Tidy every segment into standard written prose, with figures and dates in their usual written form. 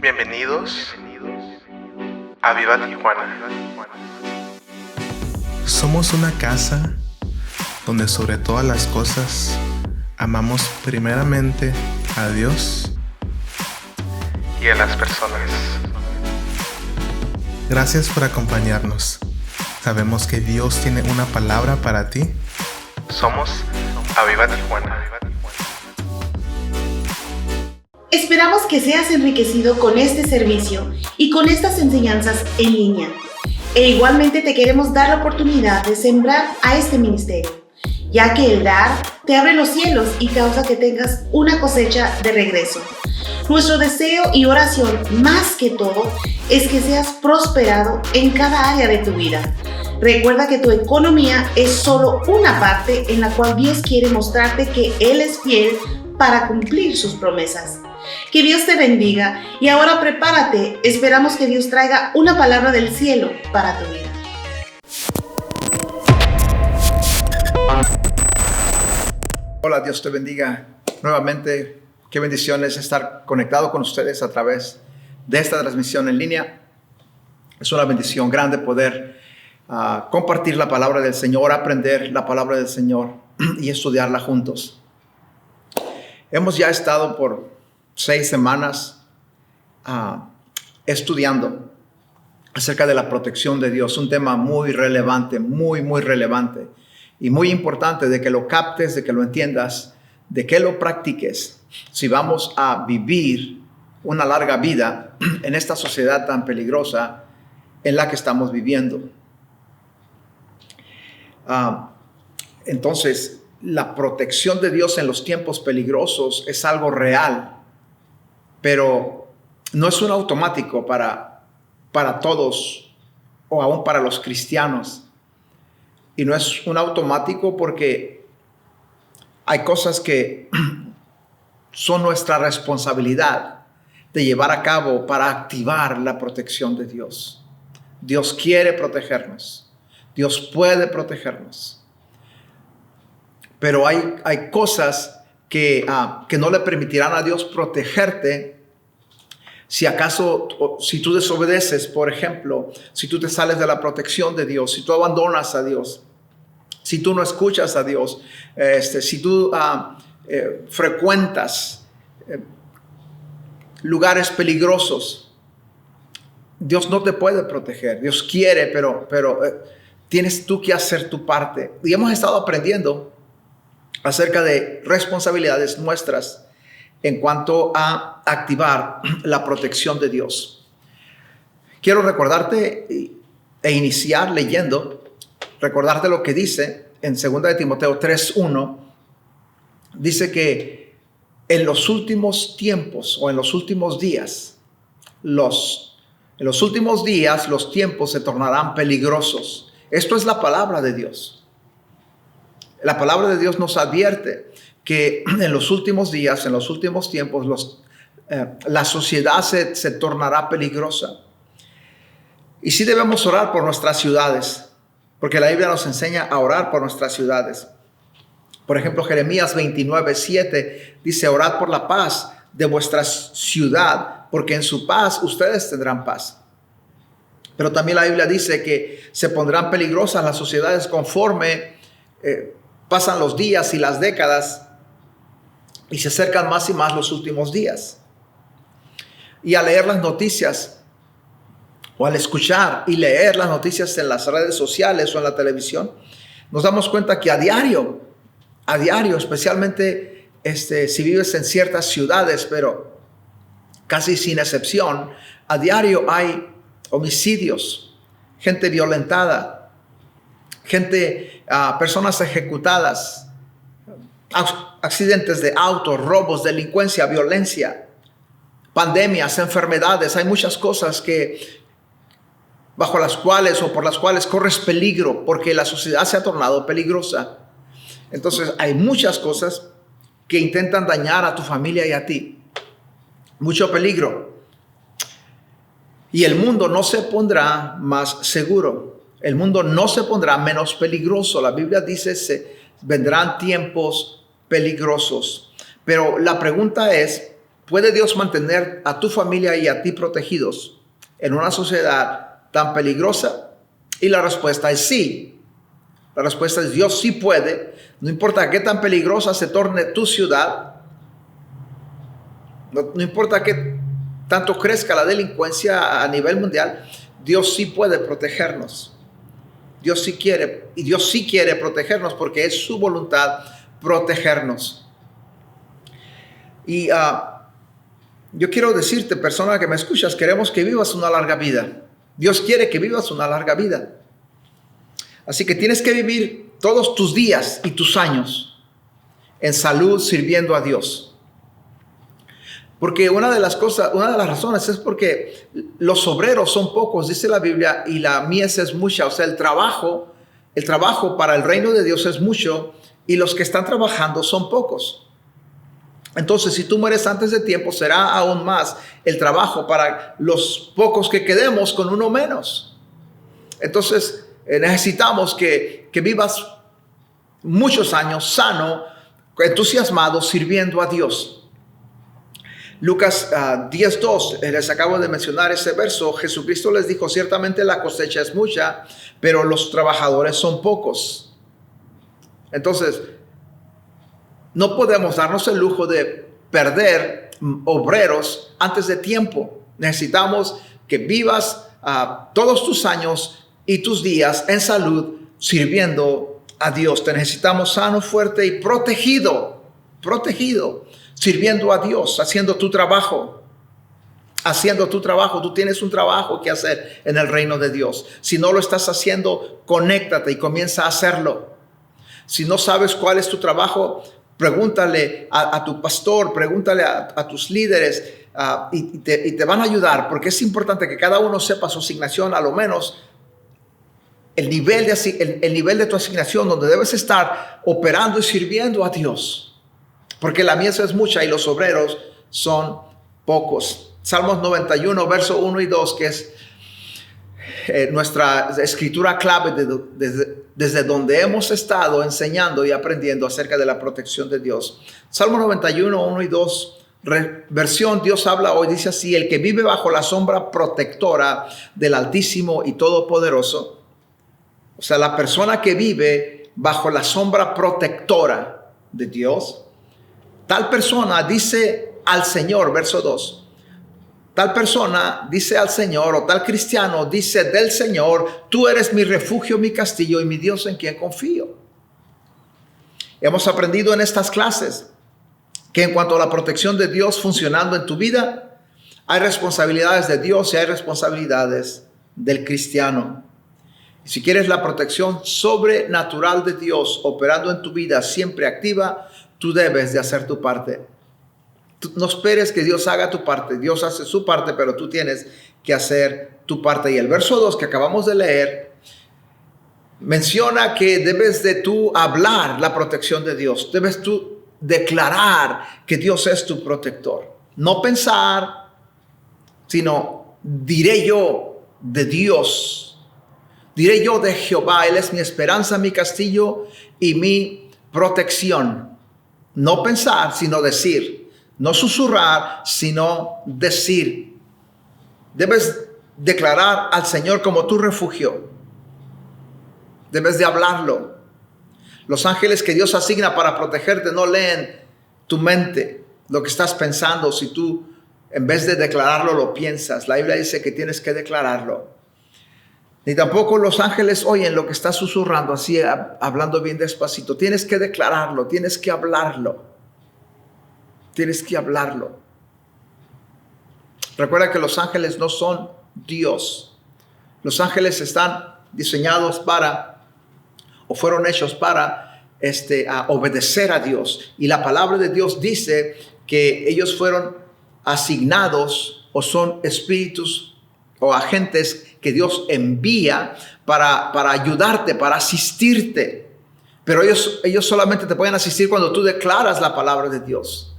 Bienvenidos a Viva Tijuana. Somos una casa donde sobre todas las cosas amamos primeramente a Dios Y a las personas. Gracias por acompañarnos. Sabemos que Dios tiene una palabra para ti. Somos Aviva Tijuana. Esperamos que seas enriquecido con este servicio y con estas enseñanzas en línea. E igualmente te queremos dar la oportunidad de sembrar a este ministerio, ya que el dar te abre los cielos y causa que tengas una cosecha de regreso. Nuestro deseo y oración, más que todo, es que seas prosperado en cada área de tu vida. Recuerda que tu economía es solo una parte en la cual Dios quiere mostrarte que Él es fiel para cumplir sus promesas. Que Dios te bendiga y ahora prepárate, esperamos que Dios traiga una palabra del cielo para tu vida. Hola, Dios te bendiga nuevamente. Qué bendición es estar conectado con ustedes a través de esta transmisión en línea. Es una bendición grande poder compartir la palabra del Señor, aprender la palabra del Señor y estudiarla juntos. Hemos ya estado por 6 semanas estudiando acerca de la protección de Dios, un tema muy relevante, muy relevante y muy importante de que lo captes, de que lo entiendas, de que lo practiques si vamos a vivir una larga vida en esta sociedad tan peligrosa en la que estamos viviendo. Entonces, la protección de Dios en los tiempos peligrosos es algo real, pero no es un automático para todos o aún para los cristianos. Y no es un automático porque hay cosas que son nuestra responsabilidad de llevar a cabo para activar la protección de Dios. Dios quiere protegernos. Dios puede protegernos. Pero hay cosas que no le permitirán a Dios protegerte si tú desobedeces, por ejemplo, si tú te sales de la protección de Dios, si tú abandonas a Dios, si tú no escuchas a Dios, si tú frecuentas lugares peligrosos. Dios no te puede proteger. Dios quiere, pero tienes tú que hacer tu parte. Y hemos estado aprendiendo acerca de responsabilidades nuestras en cuanto a activar la protección de Dios. Quiero recordarte e iniciar leyendo, recordarte lo que dice en 2 de Timoteo 3:1. Dice que en los últimos tiempos o en los últimos días, los tiempos se tornarán peligrosos. Esto es la palabra de Dios. La palabra de Dios nos advierte que en los últimos días, en los últimos tiempos, la sociedad se tornará peligrosa. Y sí debemos orar por nuestras ciudades, porque la Biblia nos enseña a orar por nuestras ciudades. Por ejemplo, Jeremías 29:7 dice: orad por la paz de vuestra ciudad, porque en su paz ustedes tendrán paz. Pero también la Biblia dice que se pondrán peligrosas las sociedades conforme pasan los días y las décadas y se acercan más y más los últimos días. Y al leer las noticias o al escuchar y leer las noticias en las redes sociales o en la televisión, nos damos cuenta que a diario, especialmente si vives en ciertas ciudades, pero casi sin excepción, a diario hay homicidios, gente violentada, personas ejecutadas, accidentes de auto, robos, delincuencia, violencia, pandemias, enfermedades. Hay muchas cosas bajo las cuales o por las cuales corres peligro porque la sociedad se ha tornado peligrosa. Entonces hay muchas cosas que intentan dañar a tu familia y a ti. Mucho peligro. Y el mundo no se pondrá más seguro. El mundo no se pondrá menos peligroso. La Biblia dice vendrán tiempos peligrosos. Pero la pregunta es, ¿Puede Dios mantener a tu familia y a ti protegidos en una sociedad tan peligrosa? Y la respuesta es sí. La respuesta es Dios sí puede. No importa qué tan peligrosa se torne tu ciudad. No importa qué tanto crezca la delincuencia a nivel mundial. Dios sí puede protegernos. Dios sí quiere. Y Dios sí quiere protegernos porque es su voluntad protegernos. Y yo quiero decirte, persona que me escuchas, queremos que vivas una larga vida. Dios quiere que vivas una larga vida. Así que tienes que vivir todos tus días y tus años en salud sirviendo a Dios. Porque una de las razones es porque los obreros son pocos, dice la Biblia, y la mies es mucha. O sea, el trabajo para el reino de Dios es mucho y los que están trabajando son pocos. Entonces, si tú mueres antes de tiempo, será aún más el trabajo para los pocos que quedemos con uno menos. Entonces, necesitamos que vivas muchos años sano, entusiasmado, sirviendo a Dios. Lucas 10:2, les acabo de mencionar ese verso. Jesucristo les dijo, ciertamente la cosecha es mucha, pero los trabajadores son pocos. Entonces, no podemos darnos el lujo de perder obreros antes de tiempo. Necesitamos que vivas todos tus años y tus días en salud sirviendo a Dios. Te necesitamos sano, fuerte y protegido, sirviendo a Dios, haciendo tu trabajo. Tú tienes un trabajo que hacer en el reino de Dios. Si no lo estás haciendo, conéctate y comienza a hacerlo. Si no sabes cuál es tu trabajo, pregúntale a tu pastor, pregúntale a tus líderes y te van a ayudar, porque es importante que cada uno sepa su asignación, a lo menos el nivel de tu asignación donde debes estar operando y sirviendo a Dios. Porque la mies es mucha y los obreros son pocos. Salmos 91, verso 1 y 2, que es nuestra escritura clave desde donde hemos estado enseñando y aprendiendo acerca de la protección de Dios. Salmo 91, 1 y 2, versión Dios habla hoy, dice así: el que vive bajo la sombra protectora del Altísimo y Todopoderoso. O sea, la persona que vive bajo la sombra protectora de Dios, tal persona dice al Señor, verso 2, tal persona dice al Señor, o tal cristiano dice del Señor, tú eres mi refugio, mi castillo y mi Dios en quien confío. Hemos aprendido en estas clases que en cuanto a la protección de Dios funcionando en tu vida, hay responsabilidades de Dios y hay responsabilidades del cristiano. Si quieres la protección sobrenatural de Dios operando en tu vida siempre activa, tú debes de hacer tu parte. No esperes que Dios haga tu parte. Dios hace su parte, pero tú tienes que hacer tu parte. Y el verso 2 que acabamos de leer menciona que debes de tú hablar la protección de Dios. Debes tú declarar que Dios es tu protector. No pensar, sino diré yo de Dios. Diré yo de Jehová, Él es mi esperanza, mi castillo y mi protección. No pensar, sino decir. No susurrar, sino decir. Debes declarar al Señor como tu refugio. Debes de hablarlo. Los ángeles que Dios asigna para protegerte no leen tu mente, lo que estás pensando. Si tú en vez de declararlo lo piensas, la Biblia dice que tienes que declararlo. Ni tampoco los ángeles oyen lo que estás susurrando, así hablando bien despacito. Tienes que declararlo, tienes que hablarlo. Tienes que hablarlo. Recuerda que los ángeles no son Dios. Los ángeles están diseñados para, o fueron hechos para, a obedecer a Dios. Y la palabra de Dios dice que ellos fueron asignados o son espíritus o agentes que Dios envía para ayudarte, para asistirte. Pero ellos solamente te pueden asistir cuando tú declaras la palabra de Dios.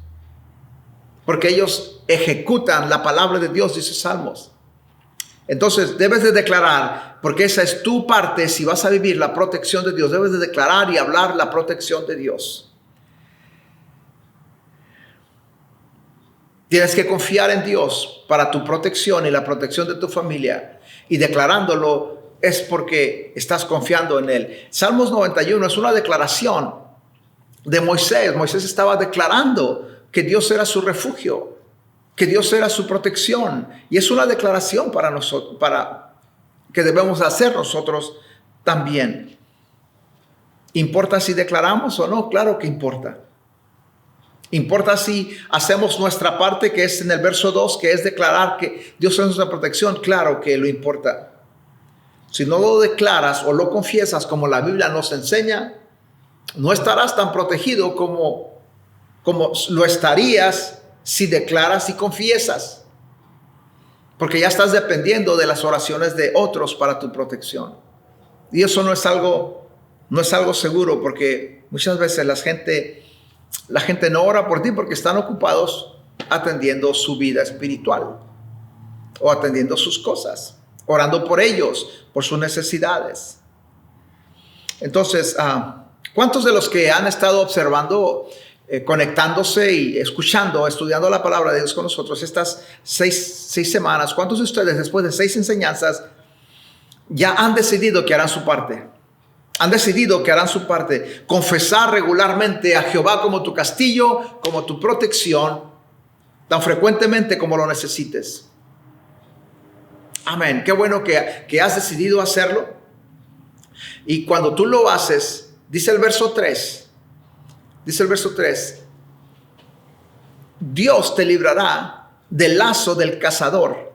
Porque ellos ejecutan la palabra de Dios, dice Salmos. Entonces debes de declarar, porque esa es tu parte. Si vas a vivir la protección de Dios, debes de declarar y hablar la protección de Dios. Tienes que confiar en Dios para tu protección y la protección de tu familia. Y declarándolo es porque estás confiando en Él. Salmos 91 es una declaración de Moisés. Moisés estaba declarando que Dios era su refugio, que Dios era su protección. Y es una declaración para nosotros, que debemos hacer nosotros también. ¿Importa si declaramos o no? Claro que importa. ¿Importa si hacemos nuestra parte, que es en el verso 2, que es declarar que Dios es nuestra protección? Claro que lo importa. Si no lo declaras o lo confiesas como la Biblia nos enseña, no estarás tan protegido como lo estarías si declaras y confiesas. Porque ya estás dependiendo de las oraciones de otros para tu protección. Y eso no es algo seguro, porque muchas veces la gente no ora por ti porque están ocupados atendiendo su vida espiritual o atendiendo sus cosas, orando por ellos, por sus necesidades. Entonces, ¿cuántos de los que han estado observando, conectándose y escuchando, estudiando la palabra de Dios con nosotros estas seis semanas, cuántos de ustedes después de 6 enseñanzas ya han decidido que harán su parte? Han decidido que harán su parte. Confesar regularmente a Jehová como tu castillo, como tu protección, tan frecuentemente como lo necesites. Amén. Qué bueno que has decidido hacerlo. Y cuando tú lo haces, dice el verso 3, Dios te librará del lazo del cazador.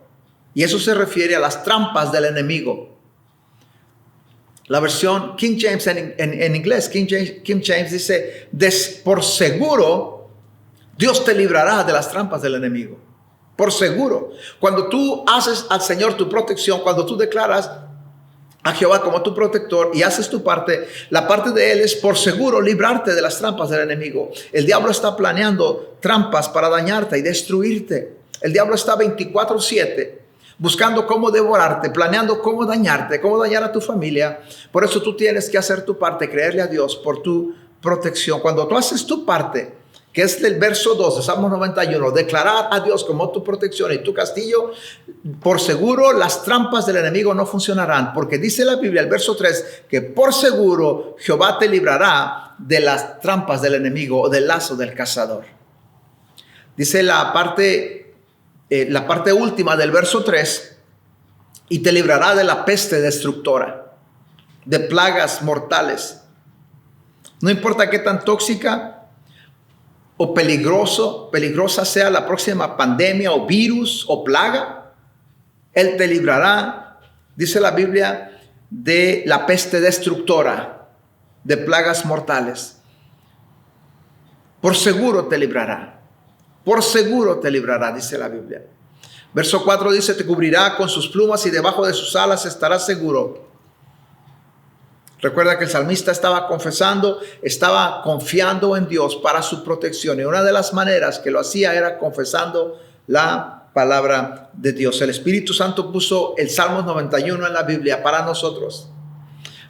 Y eso se refiere a las trampas del enemigo. La versión King James en inglés, King James dice, por seguro, Dios te librará de las trampas del enemigo. Por seguro. Cuando tú haces al Señor tu protección, cuando tú declaras a Jehová como tu protector y haces tu parte, la parte de Él es por seguro librarte de las trampas del enemigo. El diablo está planeando trampas para dañarte y destruirte. El diablo está 24/7. Buscando cómo devorarte, planeando cómo dañarte, cómo dañar a tu familia. Por eso tú tienes que hacer tu parte, creerle a Dios por tu protección. Cuando tú haces tu parte, que es del verso 2 de Salmos 91, declarar a Dios como tu protección y tu castillo, por seguro las trampas del enemigo no funcionarán. Porque dice la Biblia, el verso 3, que por seguro Jehová te librará de las trampas del enemigo o del lazo del cazador. Dice la parte última del verso 3, y te librará de la peste destructora, de plagas mortales. No importa qué tan tóxica o peligrosa sea la próxima pandemia o virus o plaga, Él te librará, dice la Biblia, de la peste destructora, de plagas mortales. Por seguro te librará. Por seguro te librará, dice la Biblia. Verso 4 dice, te cubrirá con sus plumas y debajo de sus alas estarás seguro. Recuerda que el salmista estaba confesando, estaba confiando en Dios para su protección. Y una de las maneras que lo hacía era confesando la palabra de Dios. El Espíritu Santo puso el Salmos 91 en la Biblia para nosotros,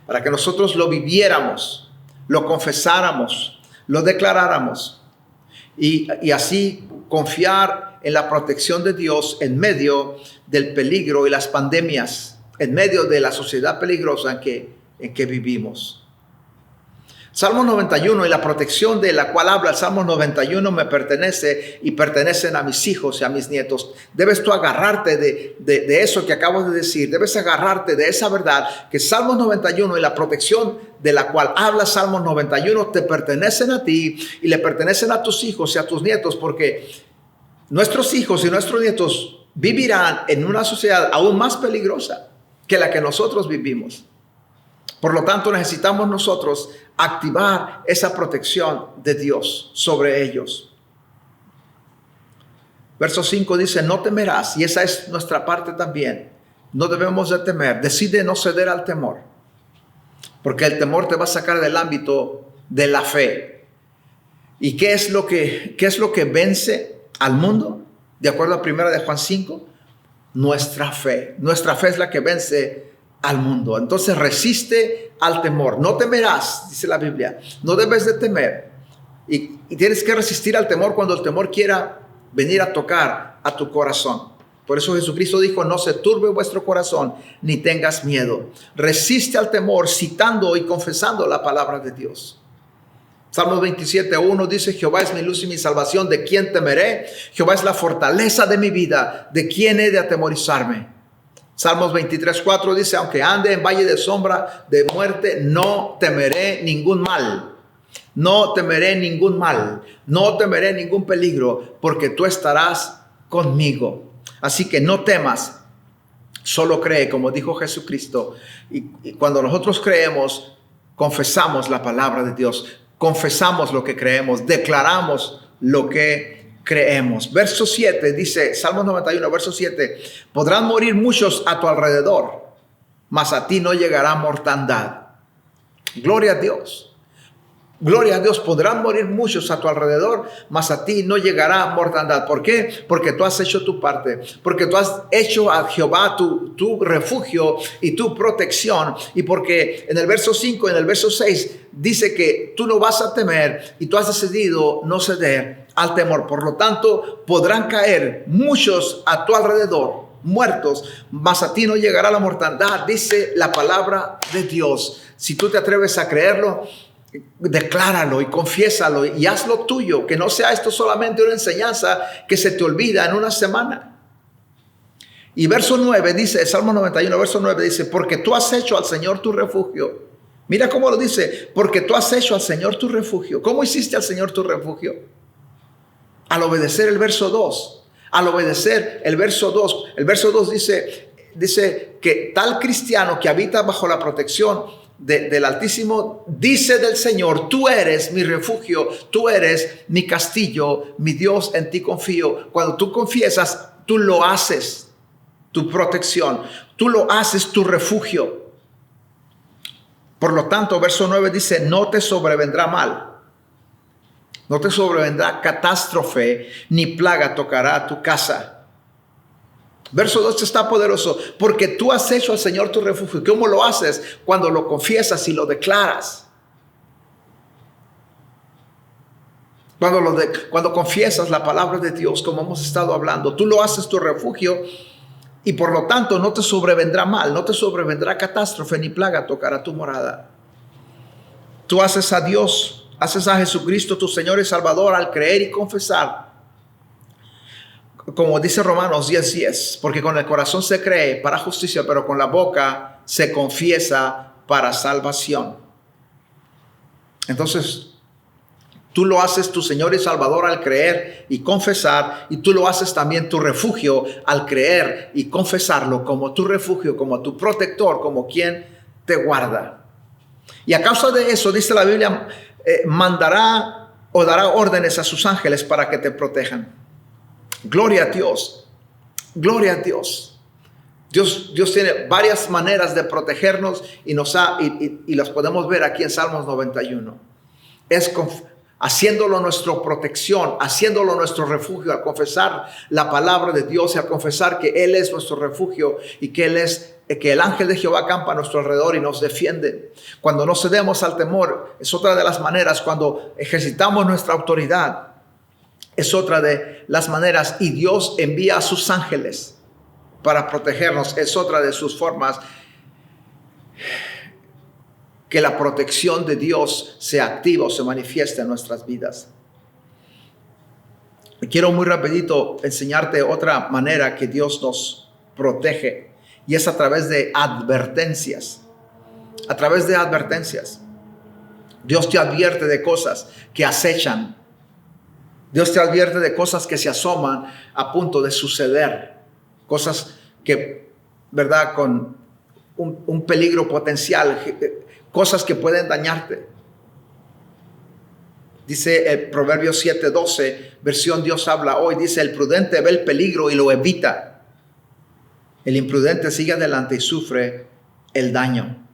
para que nosotros lo viviéramos, lo confesáramos, lo declaráramos. Y así confiar en la protección de Dios en medio del peligro y las pandemias, en medio de la sociedad peligrosa en que vivimos. Salmo 91 y la protección de la cual habla el Salmo 91 me pertenece y pertenecen a mis hijos y a mis nietos. Debes tú agarrarte de eso que acabo de decir. Debes agarrarte de esa verdad que Salmo 91 y la protección de la cual habla Salmo 91 te pertenecen a ti y le pertenecen a tus hijos y a tus nietos, porque nuestros hijos y nuestros nietos vivirán en una sociedad aún más peligrosa que la que nosotros vivimos. Por lo tanto, necesitamos nosotros activar esa protección de Dios sobre ellos. Verso 5 dice, no temerás, y esa es nuestra parte también. No debemos de temer. Decide no ceder al temor, porque el temor te va a sacar del ámbito de la fe. ¿Y qué es lo que vence al mundo? De acuerdo a 1 de Juan 5, nuestra fe. Nuestra fe es la que vence al mundo. Entonces resiste al temor. No temerás, dice la Biblia. No debes de temer. Y tienes que resistir al temor cuando el temor quiera venir a tocar a tu corazón. Por eso Jesucristo dijo, no se turbe vuestro corazón, ni tengas miedo. Resiste al temor citando y confesando la palabra de Dios. Salmos 27:1 dice, Jehová es mi luz y mi salvación, ¿de quién temeré? Jehová es la fortaleza de mi vida, ¿de quién he de atemorizarme? Salmos 23:4 dice, aunque ande en valle de sombra de muerte, no temeré ningún mal. No temeré ningún mal, no temeré ningún peligro, porque tú estarás conmigo. Así que no temas, solo cree, como dijo Jesucristo. Y cuando nosotros creemos, confesamos la palabra de Dios, confesamos lo que creemos, declaramos lo que creemos. Verso 7 dice, Salmos 91, verso 7, podrán morir muchos a tu alrededor, mas a ti no llegará mortandad. Gloria a Dios. Gloria a Dios, podrán morir muchos a tu alrededor, mas a ti no llegará mortandad. ¿Por qué? Porque tú has hecho tu parte, porque tú has hecho a Jehová tu refugio y tu protección, y porque en el verso 5, en el verso 6, dice que tú no vas a temer y tú has decidido no ceder al temor. Por lo tanto, podrán caer muchos a tu alrededor, muertos, mas a ti no llegará la mortandad, dice la palabra de Dios. Si tú te atreves a creerlo, decláralo y confiésalo y hazlo tuyo, que no sea esto solamente una enseñanza que se te olvida en una semana. Y verso 9 dice, Salmo 91, verso 9 dice, porque tú has hecho al Señor tu refugio. Mira cómo lo dice, porque tú has hecho al Señor tu refugio. ¿Cómo hiciste al Señor tu refugio? Al obedecer el verso 2. Al obedecer el verso 2. El verso 2 dice que tal cristiano que habita bajo la protección del Altísimo, dice del Señor, tú eres mi refugio, tú eres mi castillo, mi Dios, en ti confío. Cuando tú confiesas, tú lo haces tu protección, tú lo haces tu refugio. Por lo tanto, verso 9 dice, no te sobrevendrá mal, no te sobrevendrá catástrofe, ni plaga tocará tu casa. Verso 2 está poderoso, porque tú has hecho al Señor tu refugio. ¿Cómo lo haces? Cuando lo confiesas y lo declaras. Cuando confiesas la palabra de Dios, como hemos estado hablando, tú lo haces tu refugio y por lo tanto no te sobrevendrá mal, no te sobrevendrá catástrofe ni plaga tocará tu morada. Tú haces a Dios, haces a Jesucristo tu Señor y Salvador al creer y confesar. Como dice Romanos 10:10, porque con el corazón se cree para justicia, pero con la boca se confiesa para salvación. Entonces, tú lo haces tu Señor y Salvador al creer y confesar, y tú lo haces también tu refugio al creer y confesarlo como tu refugio, como tu protector, como quien te guarda. Y a causa de eso, dice la Biblia, mandará o dará órdenes a sus ángeles para que te protejan. Gloria a Dios, gloria a Dios. Dios tiene varias maneras de protegernos y las podemos ver aquí en Salmos 91. Es haciéndolo nuestra protección, haciéndolo nuestro refugio, al confesar la palabra de Dios y al confesar que Él es nuestro refugio y que el ángel de Jehová acampa a nuestro alrededor y nos defiende. Cuando no cedemos al temor, es otra de las maneras. Cuando ejercitamos nuestra autoridad, es otra de las maneras, y Dios envía a sus ángeles para protegernos. Es otra de sus formas que la protección de Dios se activa o se manifiesta en nuestras vidas. Quiero muy rapidito enseñarte otra manera que Dios nos protege, y es a través de advertencias. A través de advertencias. Dios te advierte de cosas que acechan. Dios te advierte de cosas que se asoman a punto de suceder. Cosas que, ¿verdad?, con un peligro potencial. Cosas que pueden dañarte. Dice el Proverbios 7:12, versión Dios habla hoy. Dice, el prudente ve el peligro y lo evita. El imprudente sigue adelante y sufre el daño.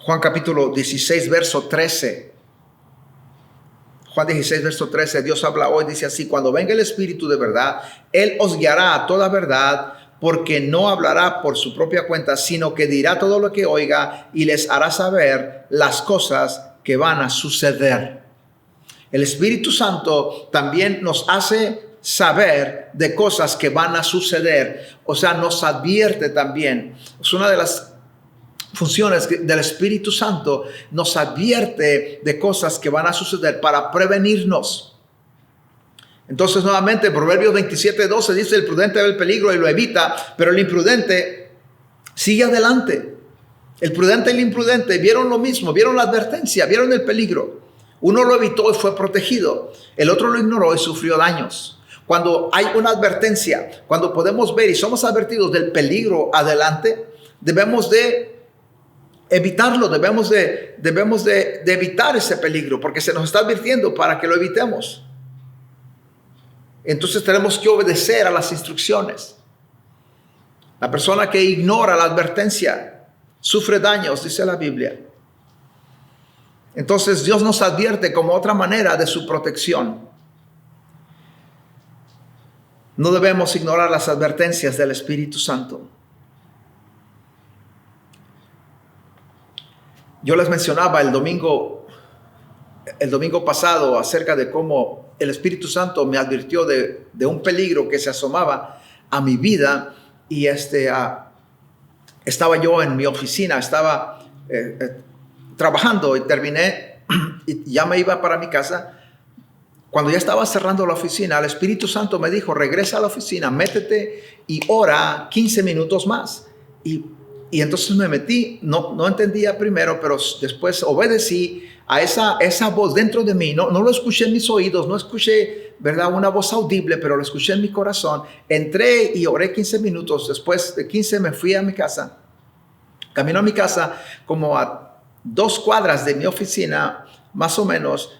Juan capítulo 16, verso 13. Juan 16, verso 13, Dios habla hoy, dice así: cuando venga el Espíritu de verdad, Él os guiará a toda verdad, porque no hablará por su propia cuenta, sino que dirá todo lo que oiga y les hará saber las cosas que van a suceder. El Espíritu Santo también nos hace saber de cosas que van a suceder. O sea, nos advierte también. Es una de las funciones del Espíritu Santo, nos advierte de cosas que van a suceder para prevenirnos. Entonces, nuevamente, Proverbios 27:12 dice: el prudente ve el peligro y lo evita, pero el imprudente sigue adelante. El prudente y el imprudente vieron lo mismo, vieron la advertencia, vieron el peligro. Uno lo evitó y fue protegido. El otro lo ignoró y sufrió daños. Cuando hay una advertencia, cuando podemos ver y somos advertidos del peligro adelante, debemos de evitarlo, debemos de evitar ese peligro, porque se nos está advirtiendo para que lo evitemos. Entonces tenemos que obedecer a las instrucciones. La persona que ignora la advertencia sufre daños, dice la Biblia. Entonces Dios nos advierte como otra manera de su protección. No debemos ignorar las advertencias del Espíritu Santo. Yo les mencionaba el domingo pasado acerca de cómo el Espíritu Santo me advirtió de un peligro que se asomaba a mi vida, y estaba yo en mi oficina, estaba trabajando y terminé y ya me iba para mi casa. Cuando ya estaba cerrando la oficina, el Espíritu Santo me dijo: regresa a la oficina, métete y ora 15 minutos más. Y entonces me metí, no entendía primero, pero después obedecí a esa voz dentro de mí. No lo escuché en mis oídos, no escuché, ¿verdad?, una voz audible, pero lo escuché en mi corazón. Entré y oré 15 minutos. Después de 15 me fui a mi casa. Camino a mi casa, como a 2 cuadras de mi oficina, más o menos,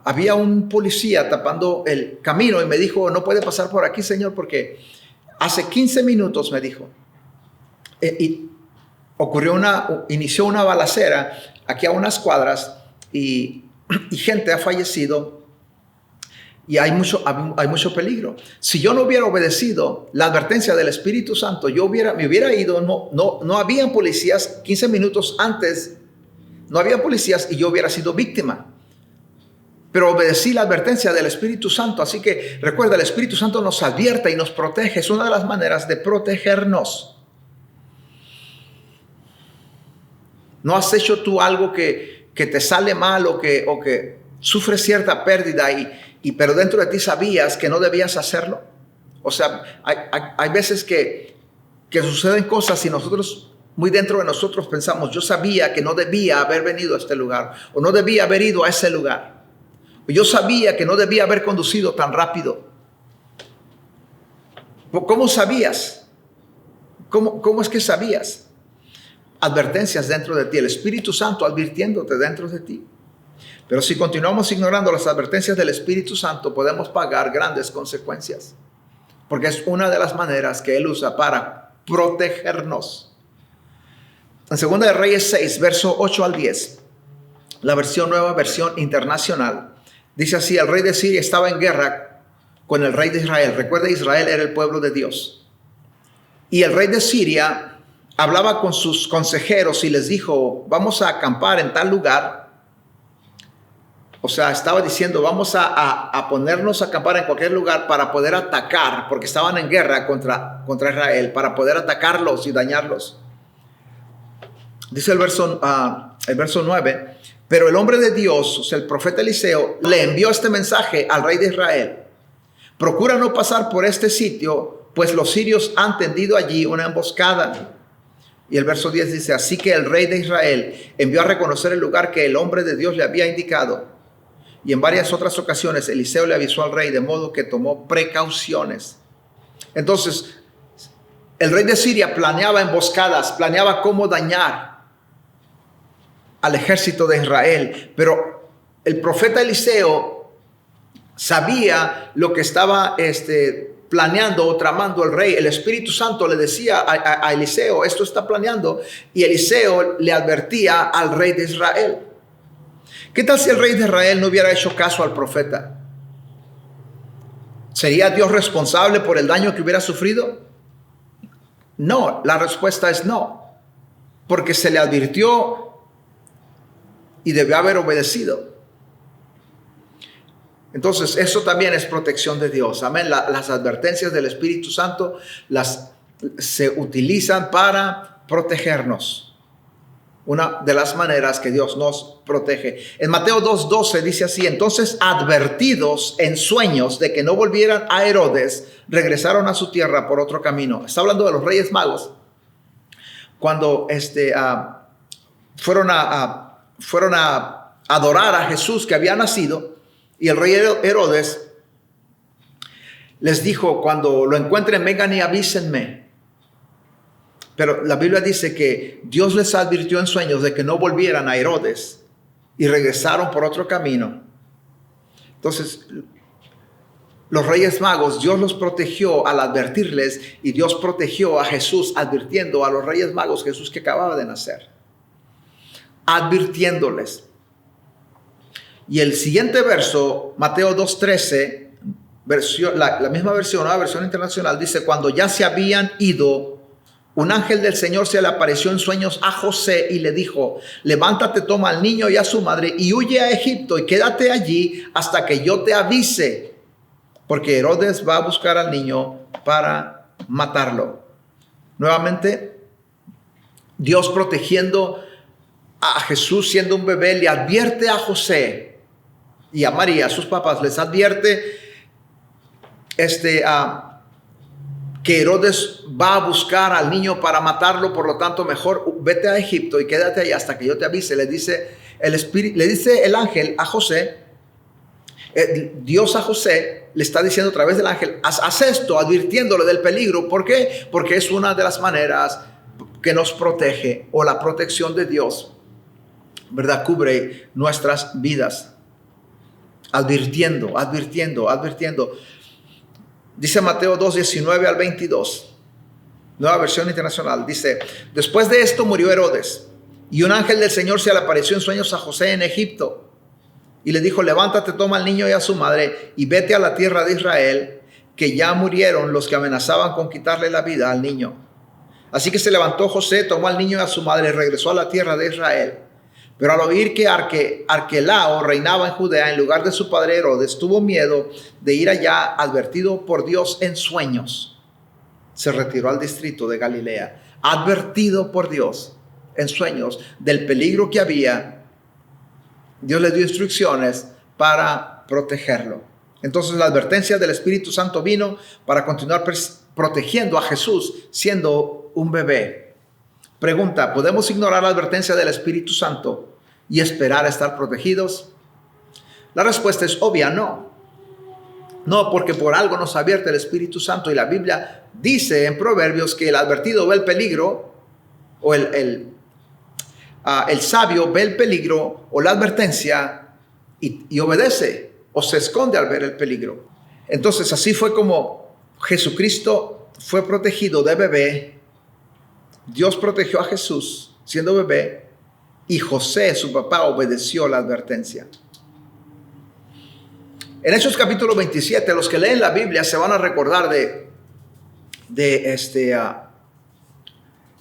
había un policía tapando el camino y me dijo: no puede pasar por aquí, señor, porque hace 15 minutos, me dijo, y inició una balacera aquí a unas cuadras y gente ha fallecido y hay mucho peligro. Si yo no hubiera obedecido la advertencia del Espíritu Santo, me hubiera ido. No habían policías 15 minutos antes, no había policías y yo hubiera sido víctima. Pero obedecí la advertencia del Espíritu Santo. Así que recuerda, el Espíritu Santo nos advierte y nos protege. Es una de las maneras de protegernos. ¿No has hecho tú algo que te sale mal o que sufres cierta pérdida pero dentro de ti sabías que no debías hacerlo? O sea, hay veces que suceden cosas y nosotros, muy dentro de nosotros, pensamos: yo sabía que no debía haber venido a este lugar, o no debía haber ido a ese lugar, o yo sabía que no debía haber conducido tan rápido. ¿Cómo sabías? ¿Cómo es que sabías? Advertencias dentro de ti, el Espíritu Santo advirtiéndote dentro de ti. Pero si continuamos ignorando las advertencias del Espíritu Santo, podemos pagar grandes consecuencias, porque es una de las maneras que Él usa para protegernos. En 2 de Reyes 6, verso 8 al 10, la nueva versión internacional, dice así: el rey de Siria estaba en guerra con el rey de Israel. Recuerda, Israel era el pueblo de Dios. Y el rey de Siria hablaba con sus consejeros y les dijo: vamos a acampar en tal lugar. O sea, estaba diciendo: vamos a ponernos a acampar en cualquier lugar para poder atacar, porque estaban en guerra contra Israel, para poder atacarlos y dañarlos. Dice el verso 9: pero el hombre de Dios, o sea, el profeta Eliseo, le envió este mensaje al rey de Israel: procura no pasar por este sitio, pues los sirios han tendido allí una emboscada. Y el verso 10 dice: así que el rey de Israel envió a reconocer el lugar que el hombre de Dios le había indicado. Y en varias otras ocasiones Eliseo le avisó al rey, de modo que tomó precauciones. Entonces, el rey de Siria planeaba emboscadas, planeaba cómo dañar al ejército de Israel. Pero el profeta Eliseo sabía lo que estaba planeando o tramando el rey. El Espíritu Santo le decía a Eliseo: esto está planeando. Y Eliseo le advertía al rey de Israel. ¿Qué tal si el rey de Israel no hubiera hecho caso al profeta? ¿Sería Dios responsable por el daño que hubiera sufrido? No, la respuesta es no, porque se le advirtió y debió haber obedecido. Entonces, eso también es protección de Dios. Amén. Las advertencias del Espíritu Santo se utilizan para protegernos. Una de las maneras que Dios nos protege. En Mateo 2:12 dice así: entonces, advertidos en sueños de que no volvieran a Herodes, regresaron a su tierra por otro camino. Está hablando de los Reyes Magos. Cuando fueron a adorar a Jesús que había nacido, y el rey Herodes les dijo: cuando lo encuentren, vengan y avísenme. Pero la Biblia dice que Dios les advirtió en sueños de que no volvieran a Herodes y regresaron por otro camino. Entonces, los Reyes Magos, Dios los protegió al advertirles, y Dios protegió a Jesús advirtiendo a los Reyes Magos, Jesús que acababa de nacer, advirtiéndoles. Y el siguiente verso, Mateo 2:13, la misma versión, una versión internacional, dice: cuando ya se habían ido, un ángel del Señor se le apareció en sueños a José y le dijo: levántate, toma al niño y a su madre y huye a Egipto y quédate allí hasta que yo te avise, porque Herodes va a buscar al niño para matarlo. Nuevamente, Dios protegiendo a Jesús siendo un bebé, le advierte a José y a María, a sus papás, les advierte que Herodes va a buscar al niño para matarlo, por lo tanto mejor vete a Egipto y quédate ahí hasta que yo te avise. Le dice el ángel a José, Dios a José le está diciendo a través del ángel: haz esto, advirtiéndole del peligro. ¿Por qué? Porque es una de las maneras que nos protege, o la protección de Dios, ¿verdad?, cubre nuestras vidas. Advirtiendo. Dice Mateo 2:19 al 22, nueva versión internacional. Dice: después de esto murió Herodes, y un ángel del Señor se le apareció en sueños a José en Egipto, y le dijo: levántate, toma al niño y a su madre, y vete a la tierra de Israel, que ya murieron los que amenazaban con quitarle la vida al niño. Así que se levantó José, tomó al niño y a su madre, y regresó a la tierra de Israel. Pero al oír que Arquelao reinaba en Judea en lugar de su padre Herodes, tuvo miedo de ir allá, advertido por Dios en sueños. Se retiró al distrito de Galilea, advertido por Dios en sueños del peligro que había. Dios le dio instrucciones para protegerlo. Entonces la advertencia del Espíritu Santo vino para continuar protegiendo a Jesús siendo un bebé. Pregunta: ¿podemos ignorar la advertencia del Espíritu Santo y esperar a estar protegidos? La respuesta es obvia: no. No, porque por algo nos advierte el Espíritu Santo, y la Biblia dice en Proverbios que el advertido ve el peligro, o el sabio ve el peligro o la advertencia y obedece, o se esconde al ver el peligro. Entonces, así fue como Jesucristo fue protegido de bebé. Dios protegió a Jesús siendo bebé, y José, su papá, obedeció la advertencia. En Hechos capítulo 27, los que leen la Biblia se van a recordar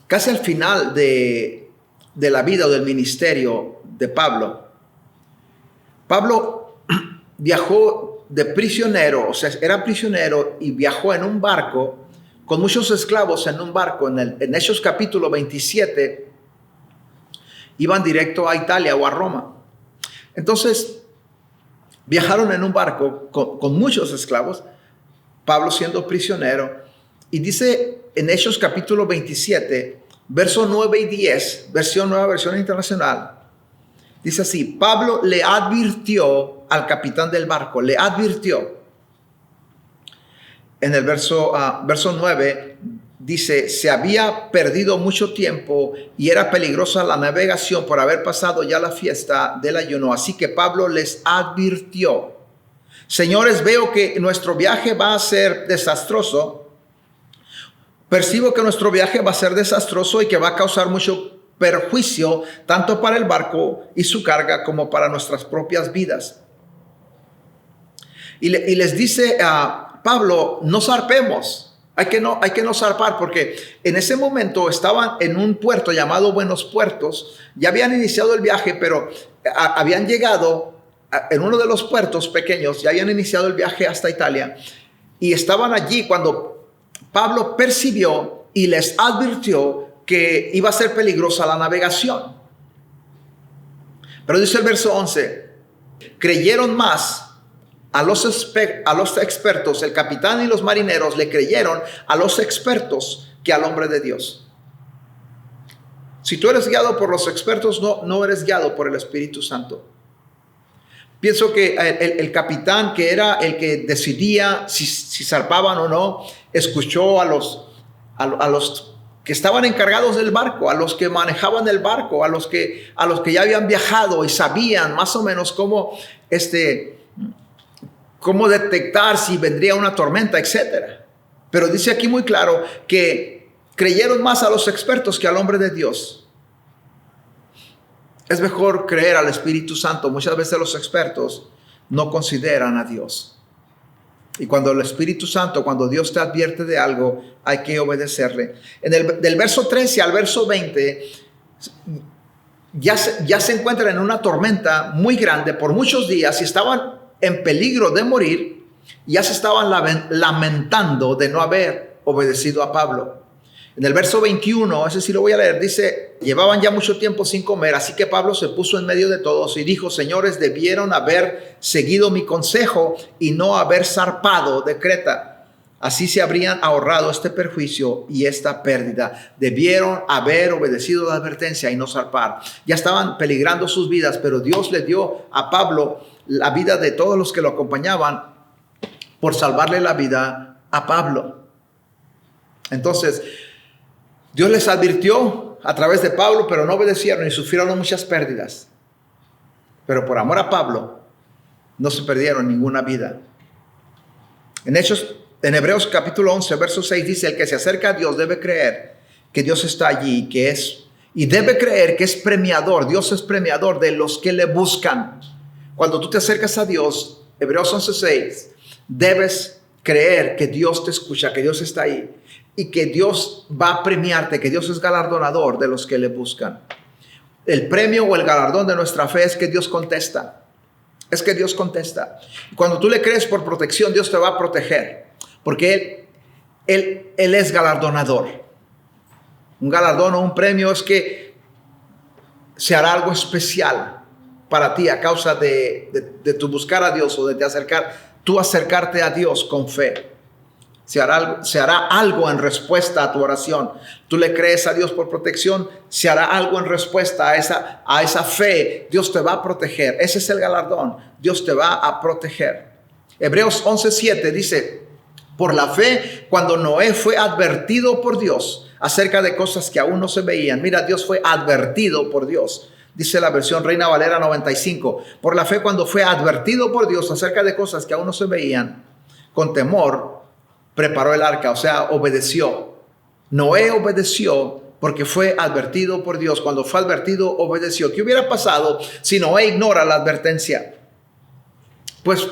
casi al final de la vida o del ministerio de Pablo. Pablo viajó de prisionero, o sea, era prisionero, y viajó en un barco con muchos esclavos en un barco. En Hechos capítulo 27 iban directo a Italia o a Roma. Entonces viajaron en un barco con muchos esclavos, Pablo siendo prisionero, y dice en Hechos capítulo 27, verso 9 y 10, nueva versión internacional, dice así: Pablo le advirtió al capitán del barco, le advirtió. En el verso 9 dice: se había perdido mucho tiempo y era peligrosa la navegación por haber pasado ya la fiesta del ayuno. Así que Pablo les advirtió: señores, veo que nuestro viaje va a ser desastroso. Percibo que nuestro viaje va a ser desastroso y que va a causar mucho perjuicio tanto para el barco y su carga como para nuestras propias vidas. Y les dice a Pablo: no zarpemos, hay que no zarpar, porque en ese momento estaban en un puerto llamado Buenos Puertos. Ya habían iniciado el viaje, pero habían llegado en uno de los puertos pequeños, ya habían iniciado el viaje hasta Italia, y estaban allí cuando Pablo percibió y les advirtió que iba a ser peligrosa la navegación. Pero dice el verso 11, creyeron más a los expertos, el capitán y los marineros le creyeron a los expertos que al hombre de Dios. Si tú eres guiado por los expertos, no eres guiado por el Espíritu Santo. Pienso que el capitán, que era el que decidía si zarpaban o no, escuchó a los que estaban encargados del barco, a los que manejaban el barco, a los que ya habían viajado y sabían más o menos cómo detectar si vendría una tormenta, etc. Pero dice aquí muy claro que creyeron más a los expertos que al hombre de Dios. Es mejor creer al Espíritu Santo. Muchas veces los expertos no consideran a Dios. Y cuando el Espíritu Santo, cuando Dios te advierte de algo, hay que obedecerle. Del verso 13 al verso 20, ya se encuentran en una tormenta muy grande por muchos días y estaban en peligro de morir. Ya se estaban lamentando de no haber obedecido a Pablo. En el verso 21, ese sí lo voy a leer, dice, llevaban ya mucho tiempo sin comer, así que Pablo se puso en medio de todos y dijo, señores, debieron haber seguido mi consejo y no haber zarpado de Creta. Así se habrían ahorrado este perjuicio y esta pérdida. Debieron haber obedecido la advertencia y no zarpar. Ya estaban peligrando sus vidas, pero Dios le dio a Pablo la vida de todos los que lo acompañaban por salvarle la vida a Pablo. Entonces, Dios les advirtió a través de Pablo, pero no obedecieron y sufrieron muchas pérdidas. Pero por amor a Pablo, no se perdieron ninguna vida. En Hebreos capítulo 11, verso 6 dice, el que se acerca a Dios debe creer que Dios está allí, y debe creer que es premiador. Dios es premiador de los que le buscan. Cuando tú te acercas a Dios, Hebreos 11, 6, debes creer que Dios te escucha, que Dios está ahí. Y que Dios va a premiarte, que Dios es galardonador de los que le buscan. El premio o el galardón de nuestra fe es que Dios contesta. Es que Dios contesta. Y cuando tú le crees por protección, Dios te va a proteger. Porque Él es galardonador. Un galardón o un premio es que se hará algo especial para ti a causa de tu buscar a Dios o de acercarte a Dios con fe. Se hará algo en respuesta a tu oración. Tú le crees a Dios por protección, se hará algo en respuesta a esa fe. Dios te va a proteger. Ese es el galardón. Dios te va a proteger. Hebreos 11:7 dice, por la fe, cuando Noé fue advertido por Dios acerca de cosas que aún no se veían. Mira, Dios fue advertido por Dios. Dice la versión Reina Valera 95. Por la fe, cuando fue advertido por Dios acerca de cosas que aún no se veían, con temor preparó el arca, o sea, obedeció. Noé obedeció porque fue advertido por Dios. Cuando fue advertido, obedeció. ¿Qué hubiera pasado si Noé ignora la advertencia? Pues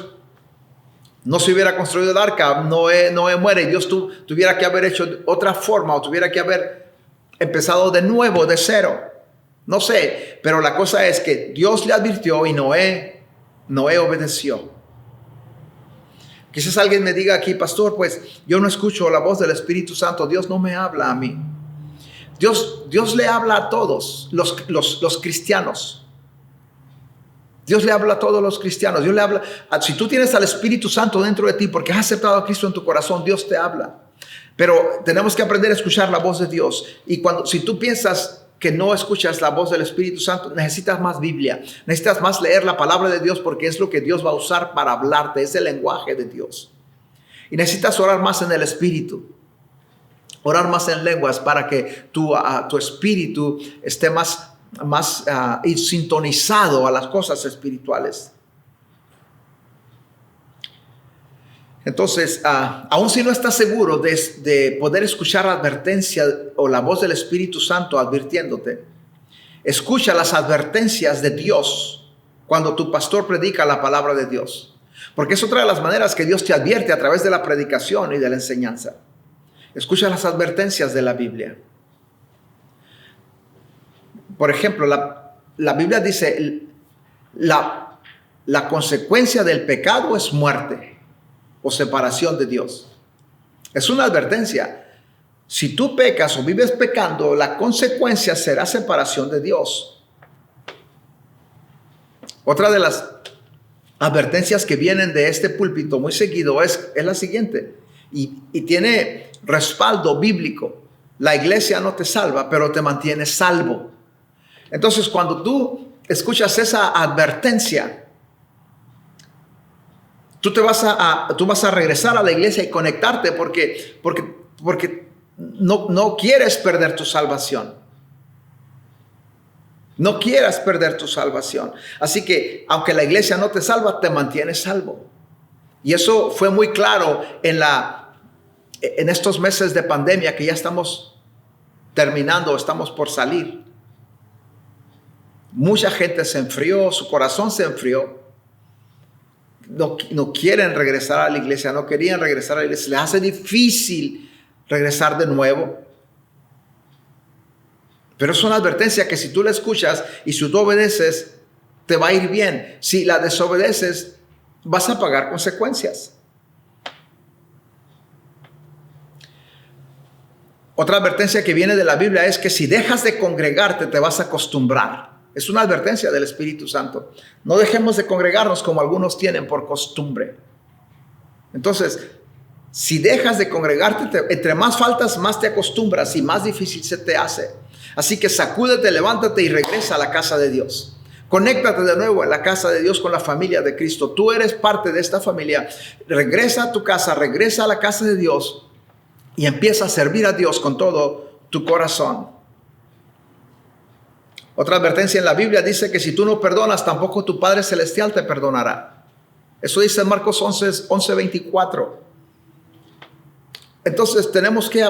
no se hubiera construido el arca, Noé muere y Dios tuviera que haber hecho otra forma o tuviera que haber empezado de nuevo, de cero. No sé, pero la cosa es que Dios le advirtió y Noé obedeció. Quizás alguien me diga aquí, pastor, pues yo no escucho la voz del Espíritu Santo. Dios no me habla a mí. Dios le habla a todos los cristianos. Dios le habla a todos los cristianos. Dios le habla. Si tú tienes al Espíritu Santo dentro de ti porque has aceptado a Cristo en tu corazón, Dios te habla. Pero tenemos que aprender a escuchar la voz de Dios. Y si tú piensas que no escuchas la voz del Espíritu Santo, necesitas más Biblia, necesitas más leer la palabra de Dios, porque es lo que Dios va a usar para hablarte, es el lenguaje de Dios. Y necesitas orar más en el Espíritu, orar más en lenguas para que tu espíritu esté más sintonizado a las cosas espirituales. Entonces, aun si no estás seguro de poder escuchar la advertencia o la voz del Espíritu Santo advirtiéndote, escucha las advertencias de Dios cuando tu pastor predica la palabra de Dios. Porque es otra de las maneras que Dios te advierte a través de la predicación y de la enseñanza. Escucha las advertencias de la Biblia. Por ejemplo, la Biblia dice, la consecuencia del pecado es muerte o separación de Dios. Es una advertencia. Si tú pecas o vives pecando, la consecuencia será separación de Dios. Otra de las advertencias que vienen de este púlpito muy seguido es la siguiente, y tiene respaldo bíblico. La iglesia no te salva, pero te mantiene salvo. Entonces, cuando tú escuchas esa advertencia, tú vas a regresar a la iglesia y conectarte porque no quieres perder tu salvación. No quieras perder tu salvación. Así que, aunque la iglesia no te salva, te mantiene salvo. Y eso fue muy claro en estos meses de pandemia que ya estamos terminando, estamos por salir. Mucha gente se enfrió, su corazón se enfrió. No quieren regresar a la iglesia, no querían regresar a la iglesia. Les hace difícil regresar de nuevo. Pero es una advertencia que si tú la escuchas y si tú obedeces, te va a ir bien. Si la desobedeces, vas a pagar consecuencias. Otra advertencia que viene de la Biblia es que si dejas de congregarte, te vas a acostumbrar. Es una advertencia del Espíritu Santo. No dejemos de congregarnos como algunos tienen por costumbre. Entonces, si dejas de congregarte, entre más faltas, más te acostumbras y más difícil se te hace. Así que sacúdete, levántate y regresa a la casa de Dios. Conéctate de nuevo en la casa de Dios con la familia de Cristo. Tú eres parte de esta familia. Regresa a tu casa, regresa a la casa de Dios y empieza a servir a Dios con todo tu corazón. Otra advertencia en la Biblia dice que si tú no perdonas, tampoco tu Padre Celestial te perdonará. Eso dice en Marcos 11:24. Entonces tenemos que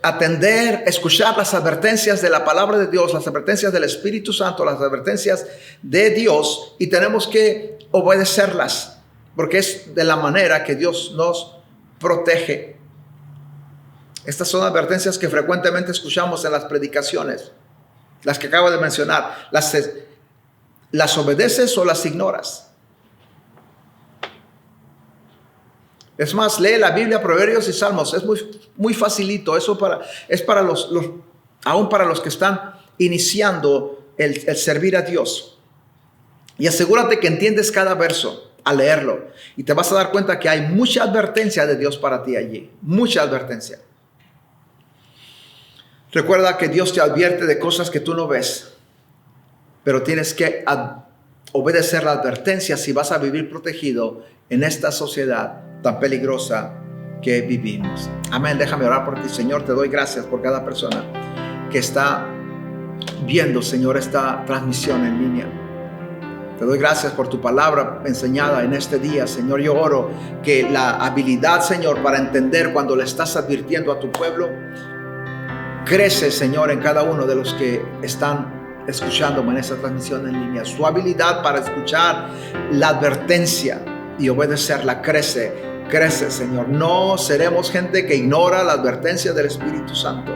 atender, escuchar las advertencias de la palabra de Dios, las advertencias del Espíritu Santo, las advertencias de Dios, y tenemos que obedecerlas, porque es de la manera que Dios nos protege. Estas son advertencias que frecuentemente escuchamos en las predicaciones, las que acabo de mencionar. ¿Las obedeces o las ignoras? Es más, lee la Biblia, Proverbios y Salmos. Es muy facilito. Eso es para aún para los que están iniciando el servir a Dios. Y asegúrate que entiendes cada verso al leerlo. Y te vas a dar cuenta que hay mucha advertencia de Dios para ti allí. Mucha advertencia. Recuerda que Dios te advierte de cosas que tú no ves. Pero tienes que obedecer la advertencia si vas a vivir protegido en esta sociedad tan peligrosa que vivimos. Amén. Déjame orar por ti, Señor. Te doy gracias por cada persona que está viendo, Señor, esta transmisión en línea. Te doy gracias por tu palabra enseñada en este día, Señor. Yo oro que la habilidad, Señor, para entender cuando le estás advirtiendo a tu pueblo crece, Señor, en cada uno de los que están escuchándome en esta transmisión en línea. Su habilidad para escuchar la advertencia y obedecerla crece, Señor. No seremos gente que ignora la advertencia del Espíritu Santo.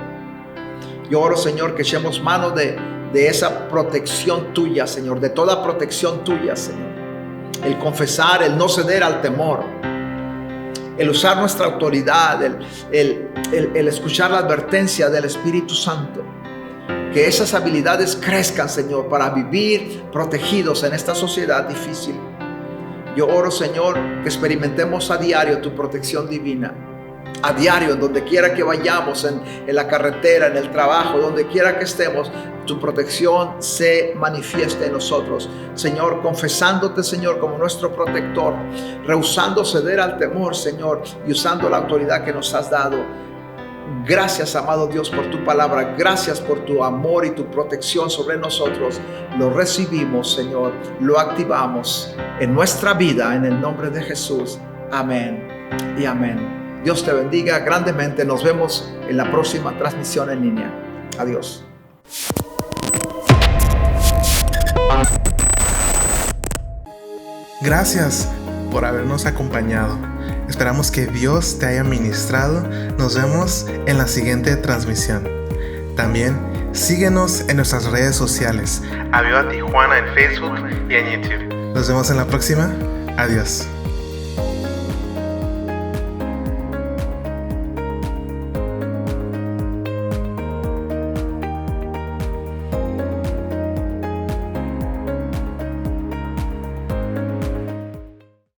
Yo oro, Señor, que echemos mano de esa protección tuya, Señor, de toda protección tuya, Señor. El confesar, el no ceder al temor, el usar nuestra autoridad, el escuchar la advertencia del Espíritu Santo. Que esas habilidades crezcan, Señor, para vivir protegidos en esta sociedad difícil. Yo oro, Señor, que experimentemos a diario tu protección divina. A diario, en donde quiera que vayamos, en la carretera, en el trabajo, donde quiera que estemos, tu protección se manifieste en nosotros. Señor, confesándote, Señor, como nuestro protector, rehusando ceder al temor, Señor, y usando la autoridad que nos has dado. Gracias, amado Dios, por tu palabra. Gracias por tu amor y tu protección sobre nosotros. Lo recibimos, Señor. Lo activamos en nuestra vida, en el nombre de Jesús. Amén y amén. Dios te bendiga grandemente. Nos vemos en la próxima transmisión en línea. Adiós. Gracias por habernos acompañado. Esperamos que Dios te haya ministrado. Nos vemos en la siguiente transmisión. También síguenos en nuestras redes sociales. Aviva Tijuana en Facebook y en YouTube. Nos vemos en la próxima. Adiós.